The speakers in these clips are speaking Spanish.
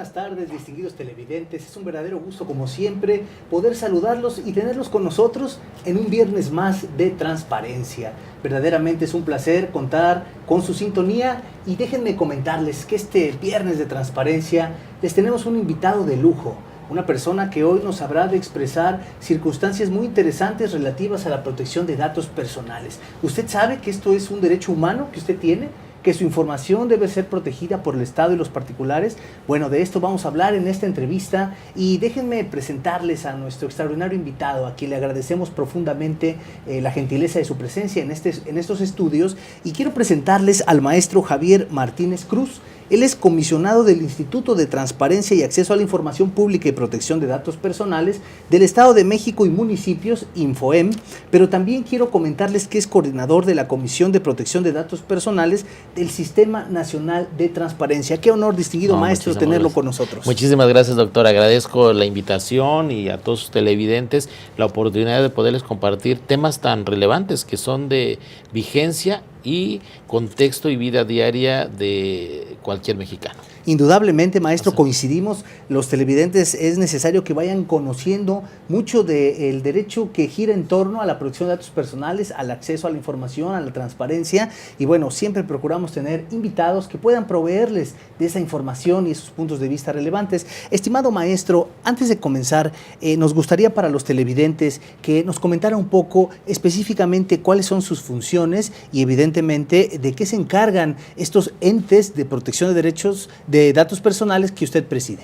buenas tardes, distinguidos televidentes. Es un verdadero gusto, como siempre, poder saludarlos y tenerlos con nosotros en un viernes más de transparencia. Verdaderamente es un placer contar con su sintonía y déjenme comentarles que este viernes de transparencia les tenemos un invitado de lujo. Una persona que hoy nos habrá de expresar circunstancias muy interesantes relativas a la protección de datos personales. ¿Usted sabe que esto es un derecho humano que usted tiene? ¿Que su información debe ser protegida por el Estado y los particulares? Bueno, de esto vamos a hablar en esta entrevista y déjenme presentarles a nuestro extraordinario invitado, a quien le agradecemos profundamente la gentileza de su presencia en estos estudios, y quiero presentarles al maestro Javier Martínez Cruz. Él es comisionado del Instituto de Transparencia y Acceso a la Información Pública y Protección de Datos Personales del Estado de México y municipios, Infoem, pero también quiero comentarles que es coordinador de la Comisión de Protección de Datos Personales del Sistema Nacional de Transparencia. Qué honor, distinguido maestro, tenerlo con nosotros. Muchísimas gracias, doctor. Agradezco la invitación y a todos sus televidentes la oportunidad de poderles compartir temas tan relevantes que son de vigencia y contexto y vida diaria de cualquier mexicano. Indudablemente, maestro, coincidimos. Los televidentes es necesario que vayan conociendo mucho del derecho que gira en torno a la protección de datos personales, al acceso a la información, a la transparencia, y bueno, siempre procuramos tener invitados que puedan proveerles de esa información y esos puntos de vista relevantes. Estimado maestro, antes de comenzar, nos gustaría para los televidentes que nos comentara un poco específicamente cuáles son sus funciones y evidentemente de qué se encargan estos entes de protección de derechos de datos personales que usted preside.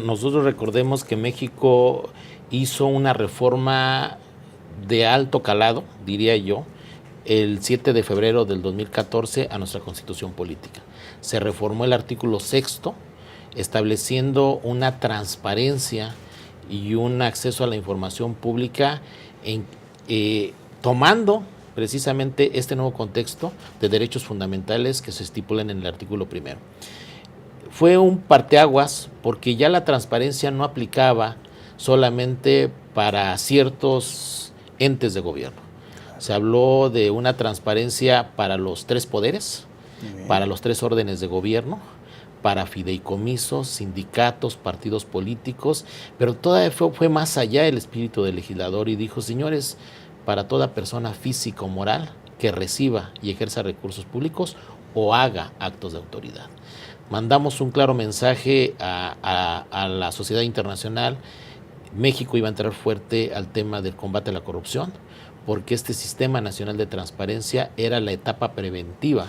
Nosotros recordemos que México hizo una reforma de alto calado, diría yo, el 7 de febrero del 2014 a nuestra Constitución Política. Se reformó el artículo 6º, estableciendo una transparencia y un acceso a la información pública, tomando precisamente este nuevo contexto de derechos fundamentales que se estipulan en el artículo 1º. Fue un parteaguas porque ya la transparencia no aplicaba solamente para ciertos entes de gobierno. Se habló de una transparencia para los 3 poderes, para los 3 órdenes de gobierno, para fideicomisos, sindicatos, partidos políticos, pero todavía fue más allá el espíritu del legislador y dijo, señores, para toda persona física o moral que reciba y ejerza recursos públicos o haga actos de autoridad. Mandamos un claro mensaje a la sociedad internacional. México iba a entrar fuerte al tema del combate a la corrupción, porque este Sistema Nacional de Transparencia era la etapa preventiva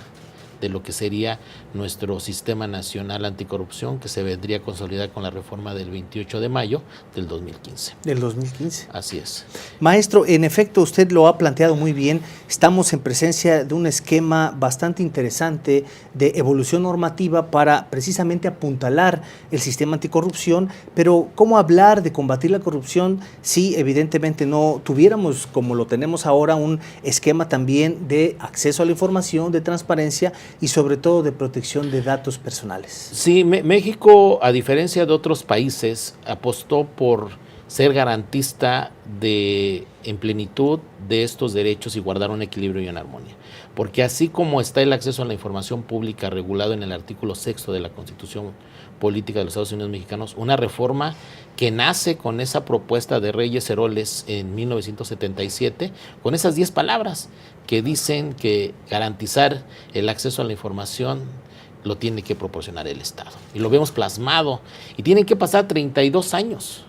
de lo que sería nuestro Sistema Nacional Anticorrupción, que se vendría a consolidar con la reforma del 28 de mayo del 2015. Del 2015. Así es. Maestro, en efecto, usted lo ha planteado muy bien. Estamos en presencia de un esquema bastante interesante de evolución normativa para precisamente apuntalar el sistema anticorrupción, pero ¿cómo hablar de combatir la corrupción si evidentemente no tuviéramos, como lo tenemos ahora, un esquema también de acceso a la información, de transparencia y sobre todo de protección de datos personales? Sí, México, a diferencia de otros países, apostó por ser garantista en plenitud de estos derechos y guardar un equilibrio y una armonía. Porque así como está el acceso a la información pública regulado en el artículo 6º de la Constitución Política de los Estados Unidos Mexicanos, una reforma que nace con esa propuesta de Reyes Heroles en 1977, con esas 10 palabras que dicen que garantizar el acceso a la información lo tiene que proporcionar el Estado. Y lo vemos plasmado. Y tienen que pasar 32 años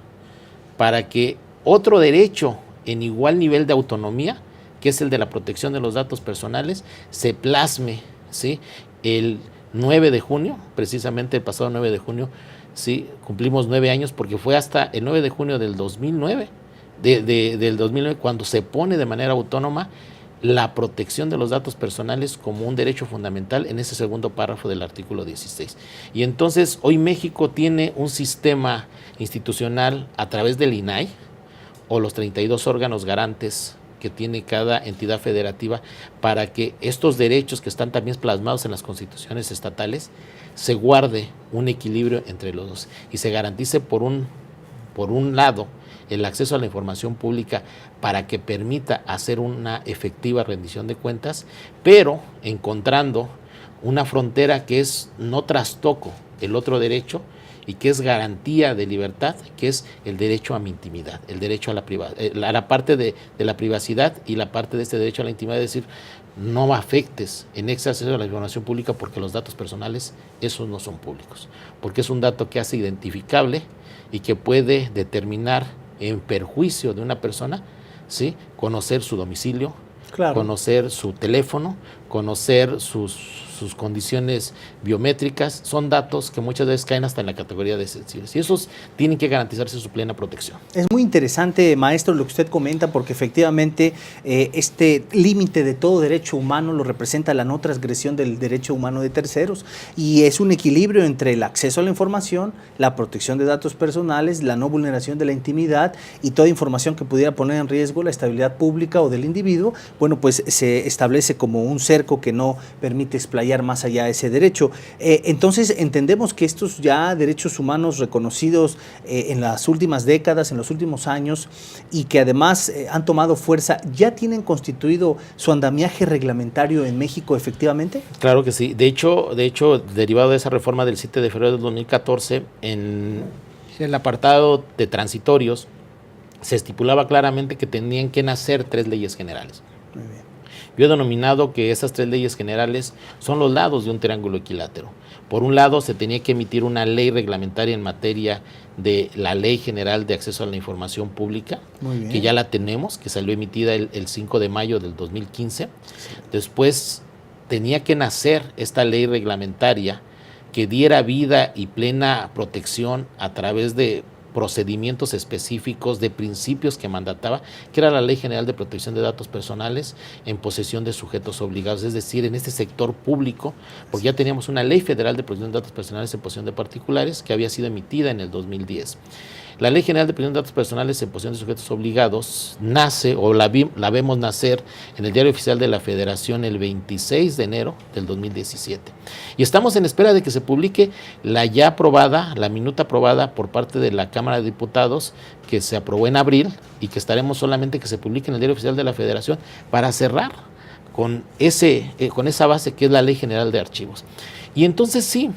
para que otro derecho en igual nivel de autonomía, que es el de la protección de los datos personales, se plasme, ¿sí? El 9 de junio, precisamente el pasado 9 de junio, ¿sí? Cumplimos 9 años porque fue hasta el 9 de junio del 2009, del 2009 cuando se pone de manera autónoma la protección de los datos personales como un derecho fundamental en ese segundo párrafo del artículo 16. Y entonces hoy México tiene un sistema institucional a través del INAI o los 32 órganos garantes que tiene cada entidad federativa para que estos derechos que están también plasmados en las constituciones estatales se guarde un equilibrio entre los dos y se garantice por un lado el acceso a la información pública para que permita hacer una efectiva rendición de cuentas, pero encontrando una frontera que es no trastoco el otro derecho y que es garantía de libertad, que es el derecho a mi intimidad, el derecho a la parte de la privacidad y la parte de este derecho a la intimidad, es decir, no afectes en exceso a la información pública porque los datos personales, esos no son públicos, porque es un dato que hace identificable y que puede determinar en perjuicio de una persona, ¿sí?, conocer su domicilio, claro, conocer su teléfono, conocer sus condiciones biométricas. Son datos que muchas veces caen hasta en la categoría de sensibles y esos tienen que garantizarse su plena protección. Es muy interesante, maestro, lo que usted comenta, porque efectivamente este límite de todo derecho humano lo representa la no transgresión del derecho humano de terceros, y es un equilibrio entre el acceso a la información, la protección de datos personales, la no vulneración de la intimidad y toda información que pudiera poner en riesgo la estabilidad pública o del individuo. Bueno, pues se establece como un cerco que no permite explayar más allá de ese derecho. Entonces entendemos que estos ya derechos humanos reconocidos en las últimas décadas, en los últimos años, y que además han tomado fuerza, ¿ya tienen constituido su andamiaje reglamentario en México efectivamente? Claro que sí. De hecho, derivado de esa reforma del 7 de febrero del 2014, en el apartado de transitorios se estipulaba claramente que tenían que nacer 3 leyes generales. Muy bien. Yo he denominado que esas 3 leyes generales son los lados de un triángulo equilátero. Por un lado, se tenía que emitir una ley reglamentaria en materia de la Ley General de Acceso a la Información Pública, que ya la tenemos, que salió emitida el 5 de mayo del 2015. Sí. Después tenía que nacer esta ley reglamentaria que diera vida y plena protección a través de procedimientos específicos, de principios que mandataba, que era la Ley General de Protección de Datos Personales en posesión de sujetos obligados, es decir, en este sector público, porque ya teníamos una Ley Federal de Protección de Datos Personales en posesión de particulares que había sido emitida en el 2010. La Ley General de Protección de Datos Personales en posesión de sujetos obligados nace, o la vemos nacer en el Diario Oficial de la Federación el 26 de enero del 2017. Y estamos en espera de que se publique la ya aprobada, la minuta aprobada por parte de la Cámara de Diputados, que se aprobó en abril y que estaremos solamente que se publique en el Diario Oficial de la Federación para cerrar con esa base que es la Ley General de Archivos. Y entonces sí,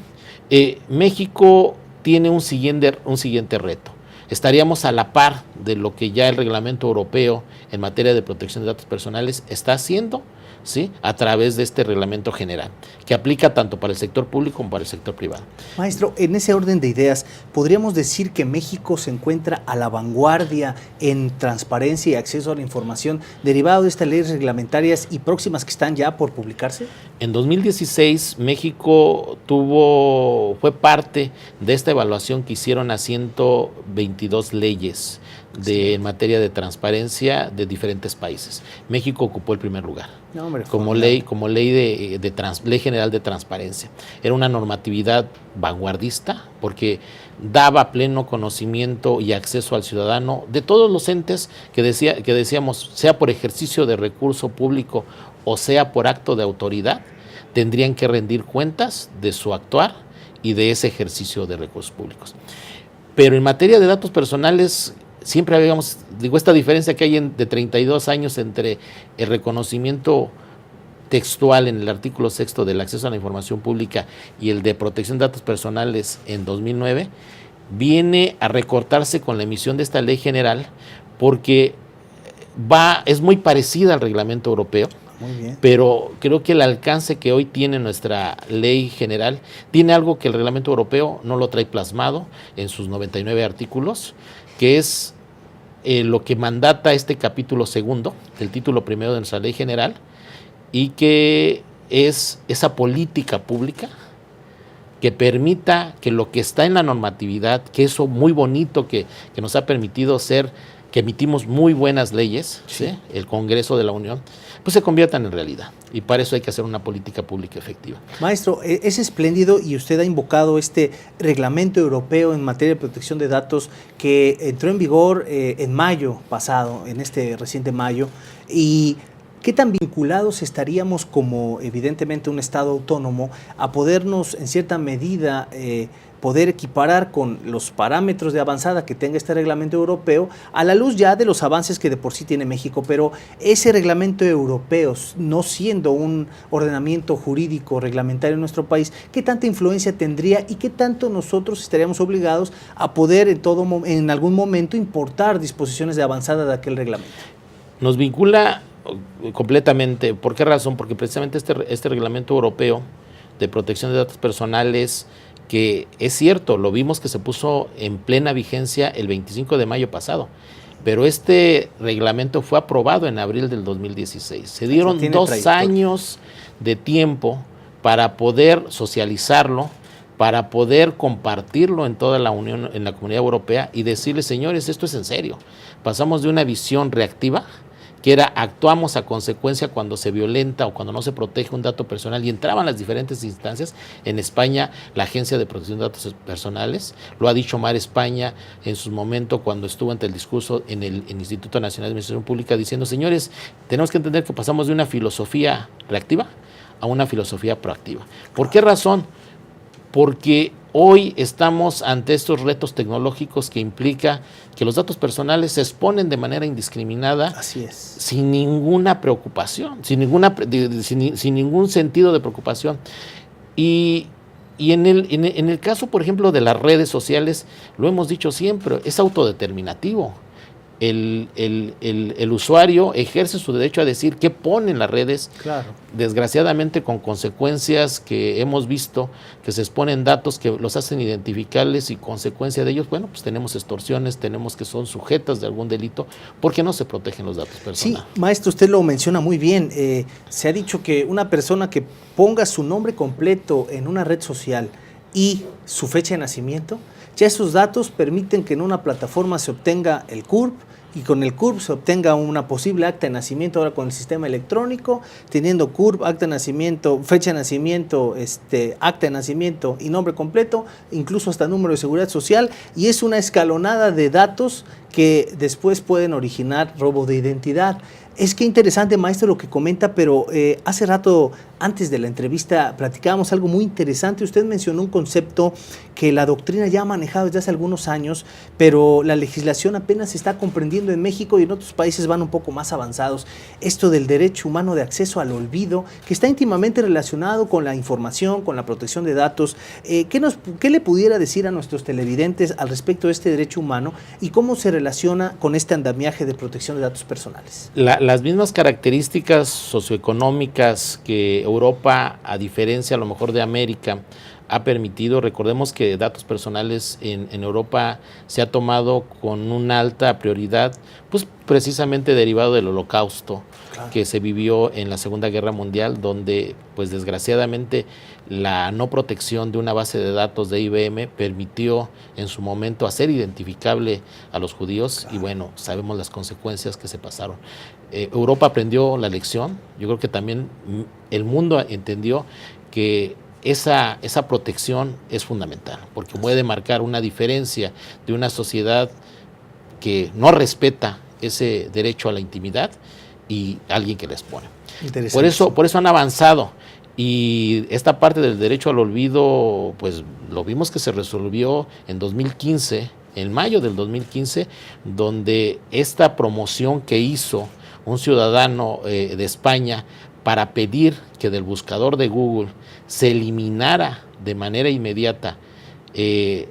México tiene un siguiente reto. Estaríamos a la par de lo que ya el reglamento europeo en materia de protección de datos personales está haciendo, ¿sí?, a través de este reglamento general, que aplica tanto para el sector público como para el sector privado. Maestro, en ese orden de ideas, ¿podríamos decir que México se encuentra a la vanguardia en transparencia y acceso a la información derivado de estas leyes reglamentarias y próximas que están ya por publicarse? En 2016, México fue parte de esta evaluación que hicieron a 122 leyes en materia de transparencia de diferentes países. México ocupó el primer lugar. No, hombre, como ley Ley General de Transparencia. Era una normatividad vanguardista porque daba pleno conocimiento y acceso al ciudadano de todos los entes que decíamos, sea por ejercicio de recurso público o sea por acto de autoridad, tendrían que rendir cuentas de su actuar y de ese ejercicio de recursos públicos. Pero en materia de datos personales, siempre habíamos, esta diferencia que hay de 32 años entre el reconocimiento textual en el artículo 6 del acceso a la información pública y el de protección de datos personales en 2009, viene a recortarse con la emisión de esta ley general porque es muy parecida al reglamento europeo. Muy bien. Pero creo que el alcance que hoy tiene nuestra ley general tiene algo que el reglamento europeo no lo trae plasmado en sus 99 artículos, que es lo que mandata este capítulo 2 del título 1 de nuestra ley general, y que es esa política pública que permita que lo que está en la normatividad, que eso muy bonito que nos ha permitido que emitimos muy buenas leyes, ¿sí?, el Congreso de la Unión, pues se conviertan en realidad. Y para eso hay que hacer una política pública efectiva. Maestro, es espléndido, y usted ha invocado este reglamento europeo en materia de protección de datos que entró en vigor en mayo pasado, en este reciente mayo, y ¿qué tan vinculados estaríamos como evidentemente un Estado autónomo a podernos en cierta medida poder equiparar con los parámetros de avanzada que tenga este reglamento europeo, a la luz ya de los avances que de por sí tiene México? Pero ese reglamento europeo, no siendo un ordenamiento jurídico reglamentario en nuestro país, ¿qué tanta influencia tendría y qué tanto nosotros estaríamos obligados a poder en algún momento importar disposiciones de avanzada de aquel reglamento? Nos vincula completamente. ¿Por qué razón? Porque precisamente este reglamento europeo de protección de datos personales, que es cierto, lo vimos que se puso en plena vigencia el 25 de mayo pasado, pero este reglamento fue aprobado en abril del 2016. Se dieron 2 años de tiempo para poder socializarlo, para poder compartirlo en toda la Unión, en la Comunidad Europea, y decirles, señores, esto es en serio. Pasamos de una visión reactiva, que era actuamos a consecuencia cuando se violenta o cuando no se protege un dato personal, y entraban las diferentes instancias. En España, la Agencia de Protección de Datos Personales, lo ha dicho Mar España en su momento cuando estuvo ante el discurso en el Instituto Nacional de Administración Pública, diciendo, señores, tenemos que entender que pasamos de una filosofía reactiva a una filosofía proactiva. ¿Por qué razón? Porque hoy estamos ante estos retos tecnológicos que implica que los datos personales se exponen de manera indiscriminada. Así es. Sin ninguna preocupación, sin ningún sentido de preocupación. Y en el caso, por ejemplo, de las redes sociales, lo hemos dicho siempre, es autodeterminativo. El usuario ejerce su derecho a decir qué pone en las redes, claro. Desgraciadamente con consecuencias que hemos visto, que se exponen datos que los hacen identificables, y consecuencia de ellos, bueno, pues tenemos extorsiones, tenemos que son sujetas de algún delito, porque no se protegen los datos personales. Sí, maestro, usted lo menciona muy bien. Se ha dicho que una persona que ponga su nombre completo en una red social y su fecha de nacimiento, ya esos datos permiten que en una plataforma se obtenga el CURP, y con el CURP se obtenga una posible acta de nacimiento ahora con el sistema electrónico, teniendo CURP, acta de nacimiento, fecha de nacimiento, acta de nacimiento y nombre completo, incluso hasta número de seguridad social, y es una escalonada de datos que después pueden originar robo de identidad. Es que interesante, maestro, lo que comenta, pero hace rato, antes de la entrevista, platicábamos algo muy interesante. Usted mencionó un concepto que la doctrina ya ha manejado desde hace algunos años, pero la legislación apenas se está comprendiendo en México, y en otros países van un poco más avanzados. Esto del derecho humano de acceso al olvido, que está íntimamente relacionado con la información, con la protección de datos. ¿Qué le pudiera decir a nuestros televidentes al respecto de este derecho humano y cómo se relaciona con este andamiaje de protección de datos personales? Las mismas características socioeconómicas que Europa, a diferencia a lo mejor de América, ha permitido. Recordemos que datos personales en Europa se ha tomado con una alta prioridad, pues precisamente derivado del Holocausto, claro, que se vivió en la Segunda Guerra Mundial, donde pues desgraciadamente la no protección de una base de datos de IBM permitió en su momento hacer identificable a los judíos, claro, y bueno, sabemos las consecuencias que se pasaron. Europa aprendió la lección. Yo creo que también el mundo entendió que esa protección es fundamental, porque puede marcar una diferencia de una sociedad que no respeta ese derecho a la intimidad y alguien que la expone. Por eso han avanzado, y esta parte del derecho al olvido, pues lo vimos que se resolvió en 2015, en mayo del 2015, donde esta promoción que hizo un ciudadano de España para pedir que del buscador de Google se eliminara de manera inmediata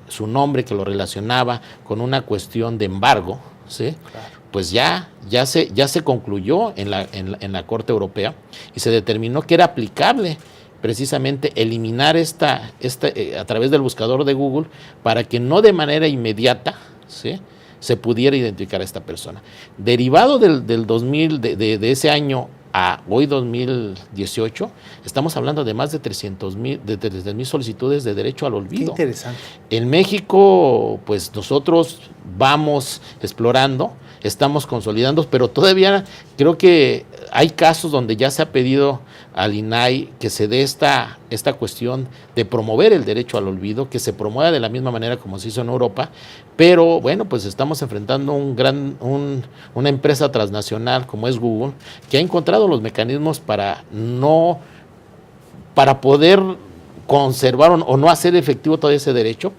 su nombre, que lo relacionaba con una cuestión de embargo, ¿sí? Claro. Pues ya se concluyó en la Corte Europea, y se determinó que era aplicable precisamente eliminar a través del buscador de Google, para que no de manera inmediata, ¿sí?, se pudiera identificar a esta persona. Derivado del 2000, de ese año a hoy 2018, estamos hablando de más de 300,000 solicitudes de derecho al olvido. Qué interesante. En México, pues nosotros vamos explorando, estamos consolidando, pero todavía creo que hay casos donde ya se ha pedido al INAI que se dé esta cuestión de promover el derecho al olvido, que se promueva de la misma manera como se hizo en Europa, pero bueno, pues estamos enfrentando una empresa transnacional como es Google, que ha encontrado los mecanismos para poder conservar o no hacer efectivo todo ese derecho,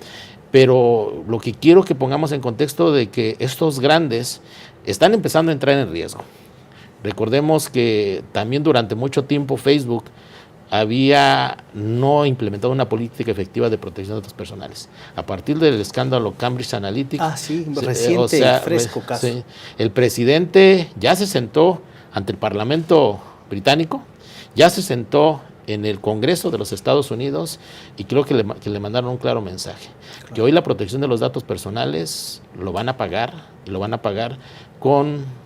pero lo que quiero que pongamos en contexto de que estos grandes están empezando a entrar en riesgo. Recordemos que también durante mucho tiempo Facebook había no implementado una política efectiva de protección de datos personales. A partir del escándalo Cambridge Analytica, reciente, fresco caso. Sí, el presidente ya se sentó ante el Parlamento británico, ya se sentó en el Congreso de los Estados Unidos y creo que le mandaron un claro mensaje, que hoy la protección de los datos personales lo van a pagar, y lo van a pagar con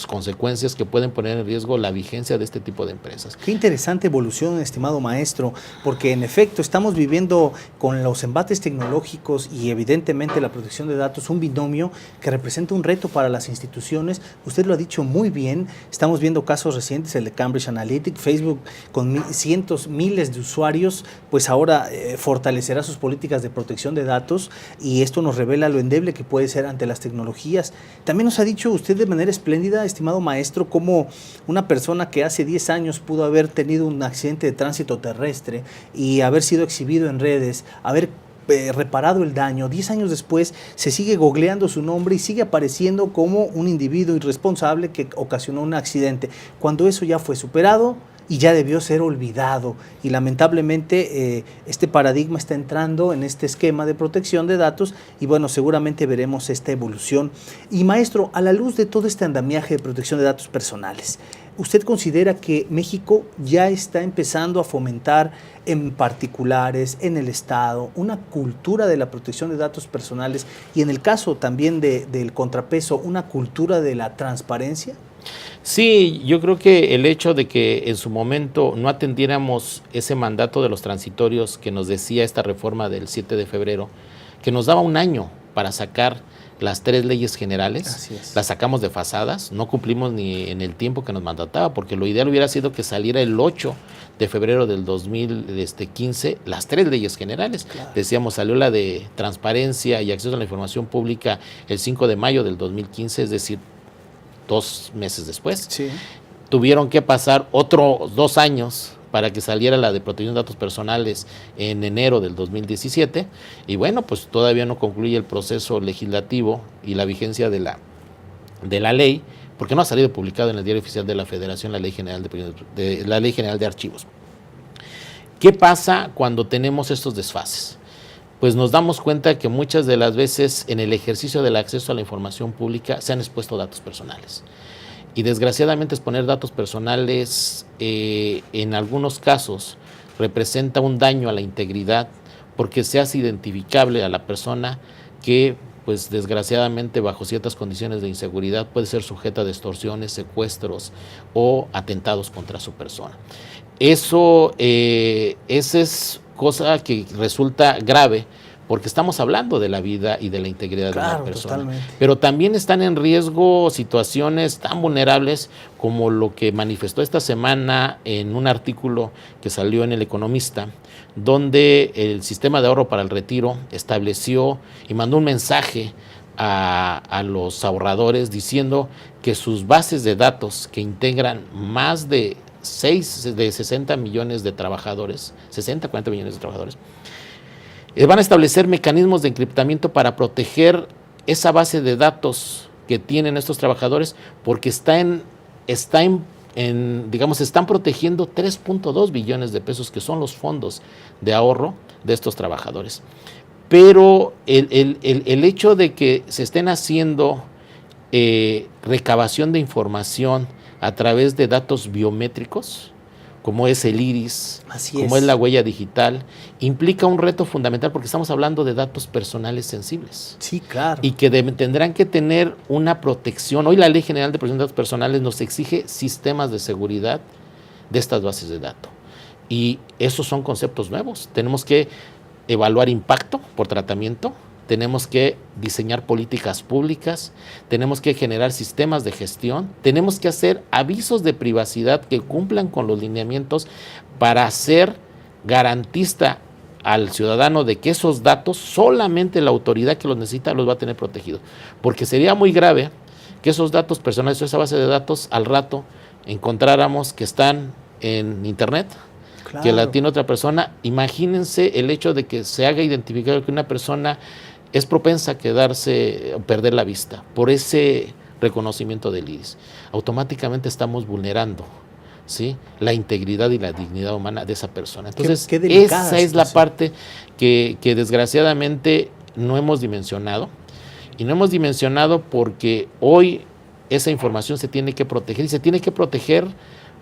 consecuencias que pueden poner en riesgo la vigencia de este tipo de empresas. Qué interesante evolución, estimado maestro, porque en efecto estamos viviendo con los embates tecnológicos y evidentemente la protección de datos un binomio que representa un reto para las instituciones. Usted lo ha dicho muy bien, estamos viendo casos recientes, el de Cambridge Analytica, Facebook con cientos, miles de usuarios, pues ahora fortalecerá sus políticas de protección de datos y esto nos revela lo endeble que puede ser ante las tecnologías. También nos ha dicho usted de manera espléndida, estimado maestro, cómo una persona que hace 10 años pudo haber tenido un accidente de tránsito terrestre y haber sido exhibido en redes, haber reparado el daño, 10 años después se sigue googleando su nombre y sigue apareciendo como un individuo irresponsable que ocasionó un accidente, cuando eso ya fue superado y ya debió ser olvidado. Y lamentablemente este paradigma está entrando en este esquema de protección de datos y bueno, seguramente veremos esta evolución. Y maestro, a la luz de todo este andamiaje de protección de datos personales, ¿usted considera que México ya está empezando a fomentar en particulares, en el Estado, una cultura de la protección de datos personales y en el caso también del contrapeso, una cultura de la transparencia? Sí, yo creo que el hecho de que en su momento no atendiéramos ese mandato de los transitorios que nos decía esta reforma del 7 de febrero, que nos daba un año para sacar las 3 leyes generales, las sacamos desfasadas, no cumplimos ni en el tiempo que nos mandataba, porque lo ideal hubiera sido que saliera el 8 de febrero del 2015 las 3 leyes generales. Claro. Decíamos, salió la de transparencia y acceso a la información pública el 5 de mayo del 2015, es decir, 2 meses después. Sí. Tuvieron que pasar otros 2 años para que saliera la de protección de datos personales en enero del 2017 y bueno, pues todavía no concluye el proceso legislativo y la vigencia de la ley, porque no ha salido publicado en el Diario Oficial de la Federación la Ley General de Archivos. ¿Qué pasa cuando tenemos estos desfases? Pues nos damos cuenta que muchas de las veces en el ejercicio del acceso a la información pública se han expuesto datos personales. Y desgraciadamente exponer datos personales en algunos casos representa un daño a la integridad porque se hace identificable a la persona que pues desgraciadamente bajo ciertas condiciones de inseguridad puede ser sujeta a extorsiones, secuestros o atentados contra su persona. Esa es cosa que resulta grave porque estamos hablando de la vida y de la integridad de una persona. Totalmente. Pero también están en riesgo situaciones tan vulnerables como lo que manifestó esta semana en un artículo que salió en El Economista, donde el sistema de ahorro para el retiro estableció y mandó un mensaje a los ahorradores diciendo que sus bases de datos que integran más de 60 millones de trabajadores, 40 millones de trabajadores, van a establecer mecanismos de encriptamiento para proteger esa base de datos que tienen estos trabajadores, porque están protegiendo 3.2 billones de pesos, que son los fondos de ahorro de estos trabajadores. Pero el hecho de que se estén haciendo recabación de información a través de datos biométricos, como es el iris, como es la huella digital, implica un reto fundamental porque estamos hablando de datos personales sensibles. Sí, claro. Y que tendrán que tener una protección. Hoy la Ley General de Protección de Datos Personales nos exige sistemas de seguridad de estas bases de datos. Y esos son conceptos nuevos. Tenemos que evaluar impacto por tratamiento, tenemos que diseñar políticas públicas, tenemos que generar sistemas de gestión, tenemos que hacer avisos de privacidad que cumplan con los lineamientos para ser garantista al ciudadano de que esos datos solamente la autoridad que los necesita los va a tener protegidos. Porque sería muy grave que esos datos personales, esa base de datos, al rato encontráramos que están en internet, claro, que la tiene otra persona. Imagínense el hecho de que se haga identificar que una persona es propensa a quedarse, perder la vista por ese reconocimiento del iris. Automáticamente estamos vulnerando, ¿sí?, la integridad y la dignidad humana de esa persona. Entonces, esa es la parte que desgraciadamente no hemos dimensionado. Y no hemos dimensionado porque hoy esa información se tiene que proteger, y se tiene que proteger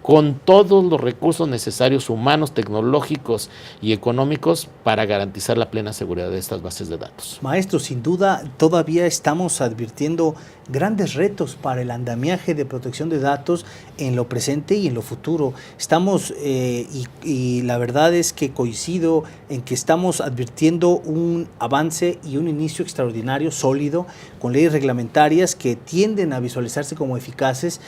con todos los recursos necesarios, humanos, tecnológicos y económicos, para garantizar la plena seguridad de estas bases de datos. Maestro, sin duda todavía estamos advirtiendo grandes retos para el andamiaje de protección de datos en lo presente y en lo futuro. Estamos, y la verdad es que coincido en que estamos advirtiendo un avance y un inicio extraordinario, sólido, con leyes reglamentarias que tienden a visualizarse como eficaces,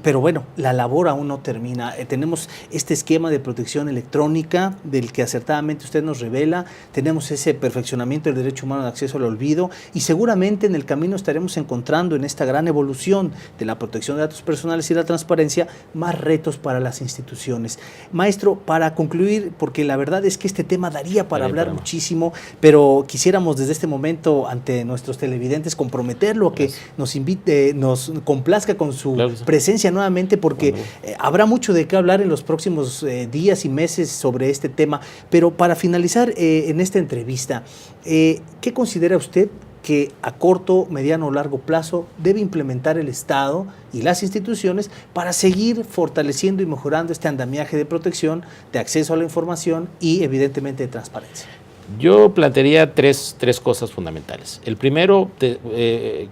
pero bueno, la labor aún no termina. Tenemos este esquema de protección electrónica del que acertadamente usted nos revela, tenemos ese perfeccionamiento del derecho humano de acceso al olvido, y seguramente en el camino estaremos encontrando en esta gran evolución de la protección de datos personales y la transparencia más retos para las instituciones. Maestro, para concluir, porque la verdad es que este tema daría para hablar muchísimo, pero quisiéramos desde este momento ante nuestros televidentes comprometerlo a que nos invite, nos complazca con su presencia nuevamente, porque habrá mucho de qué hablar en los próximos días y meses sobre este tema. Pero para finalizar en esta entrevista, ¿qué considera usted que a corto, mediano o largo plazo debe implementar el Estado y las instituciones para seguir fortaleciendo y mejorando este andamiaje de protección, de acceso a la información y evidentemente de transparencia? Yo plantearía tres cosas fundamentales. El primero,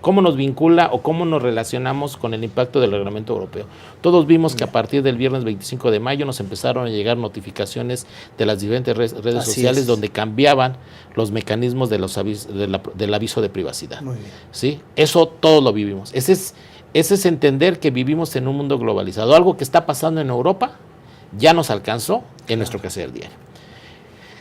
cómo nos vincula o cómo nos relacionamos con el impacto del reglamento europeo. Todos vimos que a partir del viernes 25 de mayo nos empezaron a llegar notificaciones de las diferentes redes sociales donde cambiaban los mecanismos del aviso de privacidad. Muy bien. ¿Sí? Eso todos lo vivimos. Ese es entender que vivimos en un mundo globalizado. Algo que está pasando en Europa ya nos alcanzó en nuestro quehacer diario.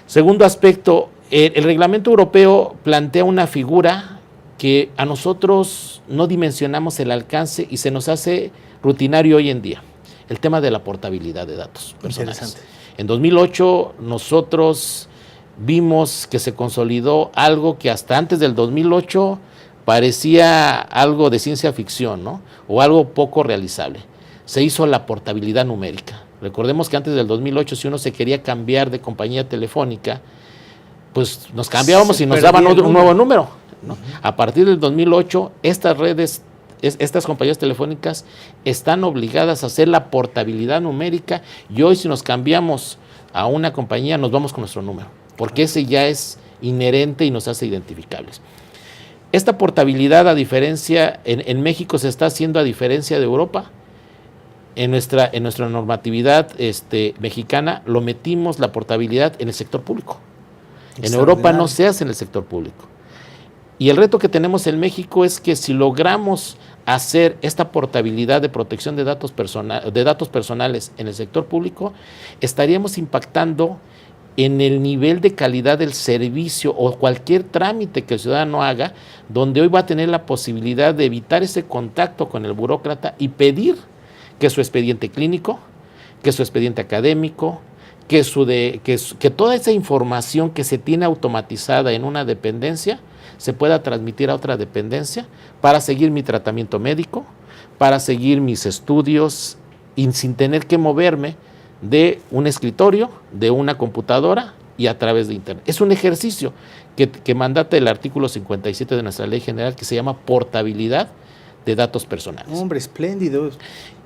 Segundo aspecto, el reglamento europeo plantea una figura que a nosotros no dimensionamos el alcance y se nos hace rutinario hoy en día, el tema de la portabilidad de datos personales. En 2008 nosotros vimos que se consolidó algo que hasta antes del 2008 parecía algo de ciencia ficción, ¿no?, o algo poco realizable. Se hizo la portabilidad numérica. Recordemos que antes del 2008, si uno se quería cambiar de compañía telefónica, pues nos cambiábamos y nos daban un nuevo número, ¿no? A partir del 2008, estas redes, estas compañías telefónicas están obligadas a hacer la portabilidad numérica, y hoy si nos cambiamos a una compañía nos vamos con nuestro número, porque ese ya es inherente y nos hace identificables. Esta portabilidad, a diferencia, en México se está haciendo a diferencia de Europa. En nuestra normatividad mexicana lo metimos la portabilidad en el sector público. En Europa no se hace en el sector público. Y el reto que tenemos en México es que si logramos hacer esta portabilidad de protección de datos personales en el sector público, estaríamos impactando en el nivel de calidad del servicio o cualquier trámite que el ciudadano haga, donde hoy va a tener la posibilidad de evitar ese contacto con el burócrata y pedir que su expediente clínico, que su expediente académico, que toda esa información que se tiene automatizada en una dependencia se pueda transmitir a otra dependencia para seguir mi tratamiento médico, para seguir mis estudios, y sin tener que moverme de un escritorio, de una computadora y a través de internet. Es un ejercicio que mandata el artículo 57 de nuestra ley general, que se llama portabilidad de datos personales. Hombre, espléndido.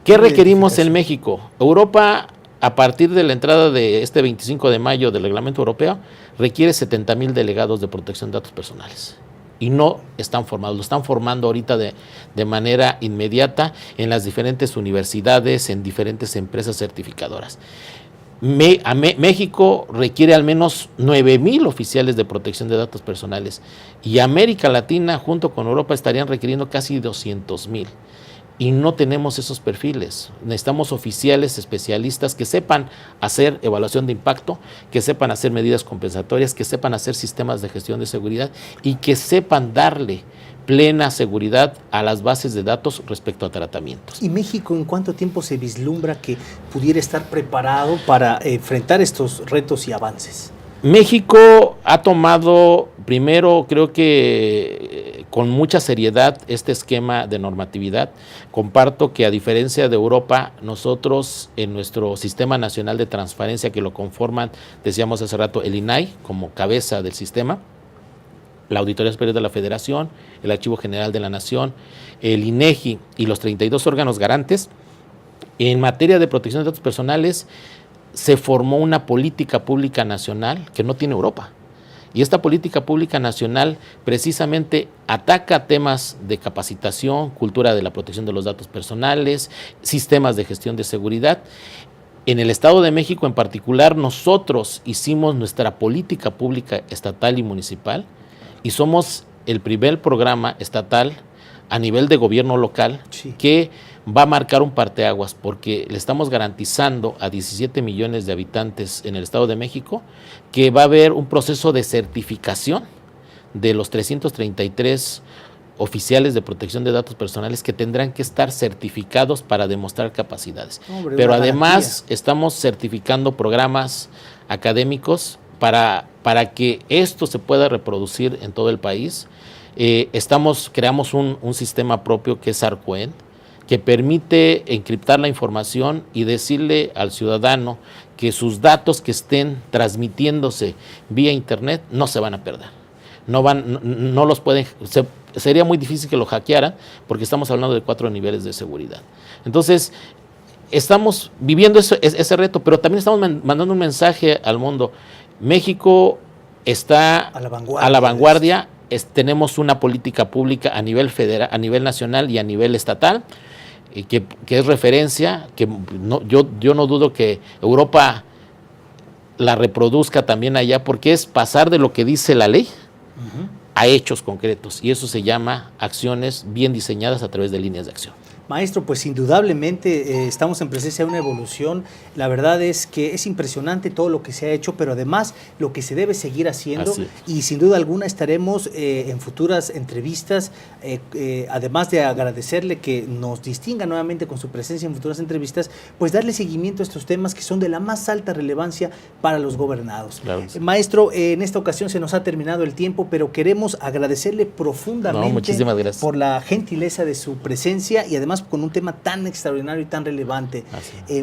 ¿Qué requerimos en México? Europa, a partir de la entrada de este 25 de mayo del reglamento europeo, requiere 70,000 delegados de protección de datos personales. Y no están formados, lo están formando ahorita de manera inmediata en las diferentes universidades, en diferentes empresas certificadoras. México requiere al menos 9,000 oficiales de protección de datos personales y América Latina junto con Europa estarían requiriendo casi 200,000. Y no tenemos esos perfiles. Necesitamos oficiales especialistas que sepan hacer evaluación de impacto, que sepan hacer medidas compensatorias, que sepan hacer sistemas de gestión de seguridad y que sepan darle plena seguridad a las bases de datos respecto a tratamientos. ¿Y México en cuánto tiempo se vislumbra que pudiera estar preparado para enfrentar estos retos y avances? México ha tomado, primero, creo que con mucha seriedad este esquema de normatividad. Comparto que a diferencia de Europa, nosotros en nuestro Sistema Nacional de Transparencia, que lo conforman, decíamos hace rato, el INAI como cabeza del sistema, la Auditoría Superior de la Federación, el Archivo General de la Nación, el INEGI y los 32 órganos garantes, en materia de protección de datos personales, se formó una política pública nacional que no tiene Europa. Y esta política pública nacional precisamente ataca temas de capacitación, cultura de la protección de los datos personales, sistemas de gestión de seguridad. En el Estado de México en particular, nosotros hicimos nuestra política pública estatal y municipal y somos el primer programa estatal a nivel de gobierno local que va a marcar un parteaguas porque le estamos garantizando a 17 millones de habitantes en el Estado de México que va a haber un proceso de certificación de los 333 oficiales de protección de datos personales que tendrán que estar certificados para demostrar capacidades. Pero además estamos certificando programas académicos para que esto se pueda reproducir en todo el país. Creamos un sistema propio que es Arcoen, que permite encriptar la información y decirle al ciudadano que sus datos que estén transmitiéndose vía internet no se van a perder. No los pueden, sería muy difícil que lo hackearan porque estamos hablando de 4 niveles de seguridad. Entonces, estamos viviendo ese reto, pero también estamos mandando un mensaje al mundo. México está a la vanguardia. Tenemos una política pública a nivel federal, a nivel nacional y a nivel estatal, que es referencia, que yo no dudo que Europa la reproduzca también allá, porque es pasar de lo que dice la ley a hechos concretos, y eso se llama acciones bien diseñadas a través de líneas de acción. Maestro, pues indudablemente estamos en presencia de una evolución. La verdad es que es impresionante todo lo que se ha hecho, pero además lo que se debe seguir haciendo. Y sin duda alguna estaremos en futuras entrevistas, además de agradecerle que nos distinga nuevamente con su presencia en futuras entrevistas, pues darle seguimiento a estos temas que son de la más alta relevancia para los gobernados. Claro. Maestro, en esta ocasión se nos ha terminado el tiempo, pero queremos agradecerle profundamente por la gentileza de su presencia y además con un tema tan extraordinario y tan relevante.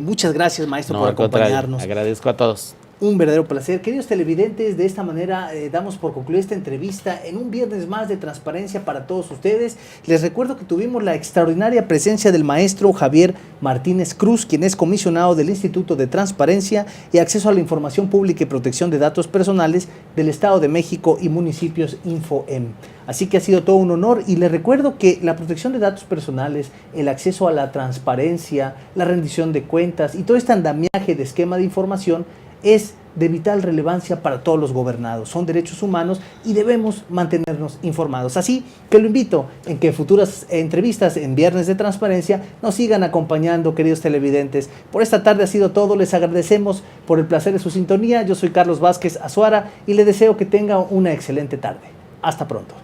Muchas gracias, maestro, por acompañarnos. Agradezco a todos. Un verdadero placer. Queridos televidentes, de esta manera damos por concluida esta entrevista en un viernes más de transparencia para todos ustedes. Les recuerdo que tuvimos la extraordinaria presencia del maestro Javier Martínez Cruz, quien es comisionado del Instituto de Transparencia y Acceso a la Información Pública y Protección de Datos Personales del Estado de México y municipios InfoM. Así que ha sido todo un honor y les recuerdo que la protección de datos personales, el acceso a la transparencia, la rendición de cuentas y todo este andamiaje de esquema de información es de vital relevancia para todos los gobernados. Son derechos humanos y debemos mantenernos informados. Así que lo invito en que futuras entrevistas en Viernes de Transparencia nos sigan acompañando, queridos televidentes. Por esta tarde ha sido todo. Les agradecemos por el placer de su sintonía. Yo soy Carlos Vázquez Azuara y les deseo que tengan una excelente tarde. Hasta pronto.